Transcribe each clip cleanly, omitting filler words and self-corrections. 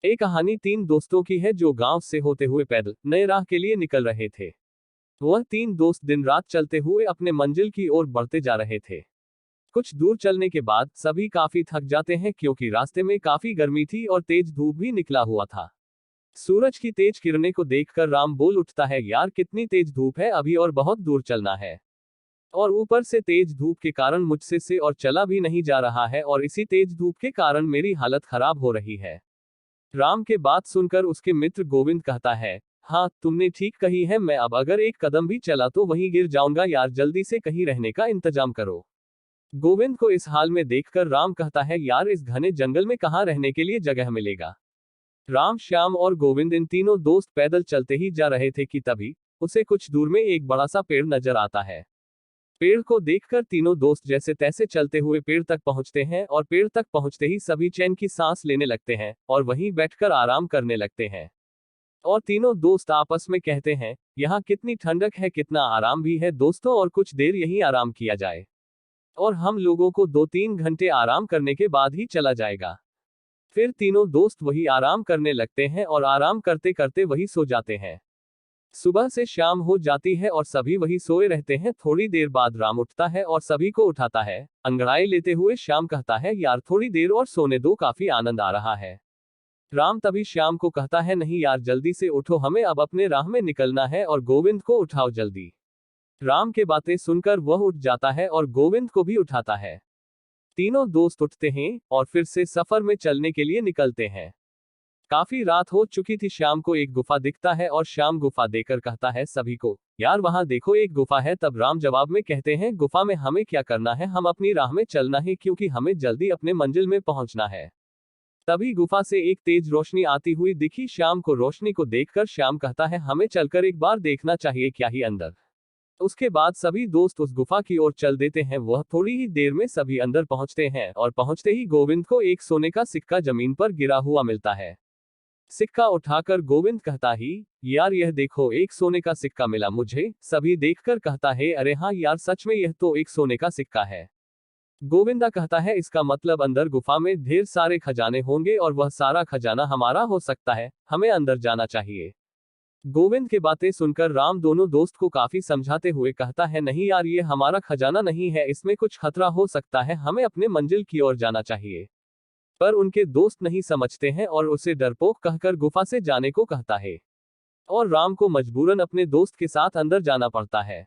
एक कहानी तीन दोस्तों की है जो गांव से होते हुए पैदल नए राह के लिए निकल रहे थे। वह तीन दोस्त दिन रात चलते हुए अपने मंजिल की ओर बढ़ते जा रहे थे। कुछ दूर चलने के बाद सभी काफी थक जाते हैं क्योंकि रास्ते में काफी गर्मी थी और तेज धूप भी निकला हुआ था। सूरज की तेज किरणें को देखकर राम बोल उठता है, यार कितनी तेज धूप है, अभी और बहुत दूर चलना है। और ऊपर से तेज धूप के कारण मुझसे से और चला भी नहीं जा रहा है और इसी तेज धूप के कारण मेरी हालत खराब हो रही है। राम के बात सुनकर उसके मित्र गोविंद कहता है, हाँ तुमने ठीक कही है, मैं अब अगर एक कदम भी चला तो वहीं गिर जाऊंगा यार, जल्दी से कहीं रहने का इंतजाम करो। गोविंद को इस हाल में देखकर राम कहता है, यार इस घने जंगल में कहाँ रहने के लिए जगह मिलेगा। राम, श्याम और गोविंद इन तीनों दोस्त पैदल चलते ही जा रहे थे कि तभी उसे कुछ दूर में एक बड़ा सा पेड़ नजर आता है। पेड़ को देखकर तीनों दोस्त जैसे तैसे चलते हुए पेड़ तक पहुंचते हैं और पेड़ तक पहुंचते ही सभी चैन की सांस लेने लगते हैं और वहीं बैठकर आराम करने लगते हैं। और तीनों दोस्त आपस में कहते हैं, यहाँ कितनी ठंडक है, कितना आराम भी है दोस्तों, और कुछ देर यहीं आराम किया जाए और हम लोगों को 2-3 घंटे आराम करने के बाद ही चला जाएगा। फिर तीनों दोस्त वही आराम करने लगते हैं और आराम करते करते वही सो जाते हैं। सुबह से शाम हो जाती है और सभी वही सोए रहते हैं। थोड़ी देर बाद राम उठता है और सभी को उठाता है। अंगड़ाई लेते हुए श्याम कहता है, यार थोड़ी देर और सोने दो, काफी आनंद आ रहा है। राम तभी श्याम को कहता है, नहीं यार जल्दी से उठो, हमें अब अपने राह में निकलना है और गोविंद को उठाओ जल्दी। राम के बातें सुनकर वह उठ जाता है और गोविंद को भी उठाता है। तीनों दोस्त उठते हैं और फिर से सफर में चलने के लिए निकलते हैं। काफी रात हो चुकी थी। शाम को एक गुफा दिखता है और श्याम गुफा देकर कहता है सभी को, यार वहां देखो एक गुफा है। तब राम जवाब में कहते हैं, गुफा में हमें क्या करना है, हम अपनी राह में चलना है क्योंकि हमें जल्दी अपने मंजिल में पहुंचना है। तभी गुफा से एक तेज रोशनी आती हुई दिखी। श्याम को रोशनी को देखकर श्याम कहता है, हमें चलकर एक बार देखना चाहिए क्या ही अंदर। उसके बाद सभी दोस्त उस गुफा की ओर चल देते हैं। वह थोड़ी ही देर में सभी अंदर पहुंचते हैं और पहुंचते ही गोविंद को एक सोने का सिक्का जमीन पर गिरा हुआ मिलता है। सिक्का उठाकर गोविंद कहता ही, यार यह देखो एक सोने का सिक्का मिला मुझे। सभी देखकर कहता है, अरे हाँ यार सच में यह तो एक सोने का सिक्का है। गोविंदा कहता है, इसका मतलब अंदर गुफा में ढेर सारे खजाने होंगे और वह सारा खजाना हमारा हो सकता है, हमें अंदर जाना चाहिए। गोविंद की बातें सुनकर राम दोनों दोस्त को काफी समझाते हुए कहता है, नहीं यार ये हमारा खजाना नहीं है, इसमें कुछ खतरा हो सकता है, हमें अपने मंजिल की ओर जाना चाहिए। पर उनके दोस्त नहीं समझते हैं और उसे डरपोक कहकर गुफा से जाने को कहता है और राम को मजबूरन अपने दोस्त के साथ अंदर जाना पड़ता है।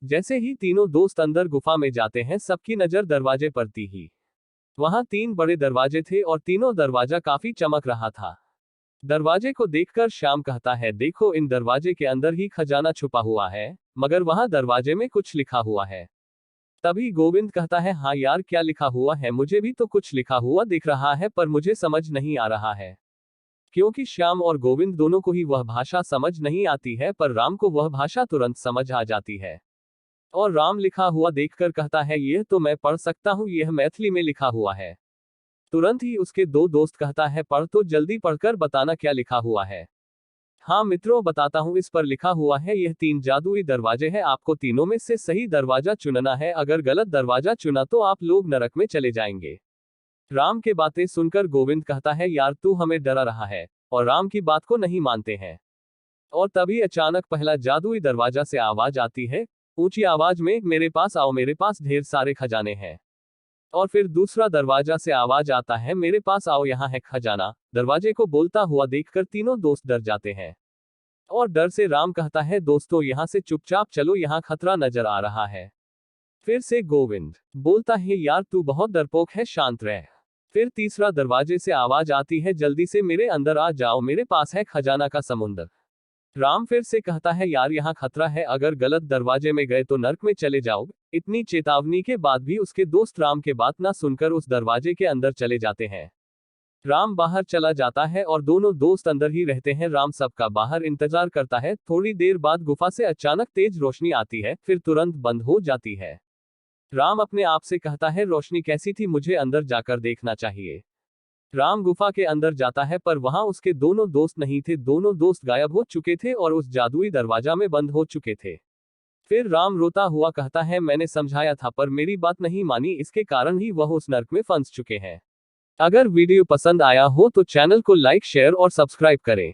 जैसे ही तीनों दोस्त अंदर गुफा में जाते हैं सबकी नजर दरवाजे पर थी ही। वहां 3 बड़े दरवाजे थे और तीनों दरवाजा काफी चमक रहा था। दरवाजे को देखकर श्याम कहता है, देखो इन दरवाजे के अंदर ही खजाना छुपा हुआ है, मगर वहां दरवाजे में कुछ लिखा हुआ है। तभी गोविंद कहता है, हाँ यार क्या लिखा हुआ है, मुझे भी तो कुछ लिखा हुआ दिख रहा है पर मुझे समझ नहीं आ रहा है। क्योंकि श्याम और गोविंद दोनों को ही वह भाषा समझ नहीं आती है, पर राम को वह भाषा तुरंत समझ आ जाती है। और राम लिखा हुआ देखकर कहता है, यह तो मैं पढ़ सकता हूँ, यह मैथिली में लिखा हुआ है। तुरंत ही उसके 2 दोस्त कहता है, पढ़ तो जल्दी, पढ़कर बताना क्या लिखा हुआ है। हाँ मित्रों बताता हूँ, इस पर लिखा हुआ है, यह 3 जादुई दरवाजे हैं, आपको तीनों में से सही दरवाजा चुनना है, अगर गलत दरवाजा चुना तो आप लोग नरक में चले जाएंगे। राम के बातें सुनकर गोविंद कहता है, यार तू हमें डरा रहा है, और राम की बात को नहीं मानते हैं। और तभी अचानक पहला जादुई दरवाजा से आवाज आती है, ऊंची आवाज में, मेरे पास आओ, मेरे पास ढेर सारे खजाने हैं। और फिर दूसरा दरवाजा से आवाज आता है, मेरे पास आओ, यहाँ है खजाना। दरवाजे को बोलता हुआ देखकर तीनों दोस्त डर जाते हैं और डर से राम कहता है, दोस्तों यहाँ से चुपचाप चलो, यहाँ खतरा नजर आ रहा है। फिर से गोविंद बोलता है, यार तू बहुत डरपोक है, शांत रह। फिर तीसरा दरवाजे से आवाज आती है, जल्दी से मेरे अंदर आ जाओ, मेरे पास है खजाना का समुंदर। राम फिर से कहता है, यार यहाँ खतरा है, अगर गलत दरवाजे में गए तो नर्क में चले जाओगे। इतनी चेतावनी के बाद भी उसके दोस्त राम के बात ना सुनकर उस दरवाजे के अंदर चले जाते हैं। राम बाहर चला जाता है और दोनों दोस्त अंदर ही रहते हैं। राम सबका बाहर इंतजार करता है। थोड़ी देर बाद गुफा से अचानक तेज रोशनी आती है, फिर तुरंत बंद हो जाती है। राम अपने आप से कहता है, रोशनी कैसी थी, मुझे अंदर जाकर देखना चाहिए। राम गुफा के अंदर जाता है पर वहां उसके दोनों दोस्त नहीं थे। दोनों दोस्त गायब हो चुके थे और उस जादुई दरवाजा में बंद हो चुके थे। फिर राम रोता हुआ कहता है, मैंने समझाया था पर मेरी बात नहीं मानी, इसके कारण ही वह उस नर्क में फंस चुके हैं। अगर वीडियो पसंद आया हो तो चैनल को लाइक शेयर और सब्सक्राइब करें।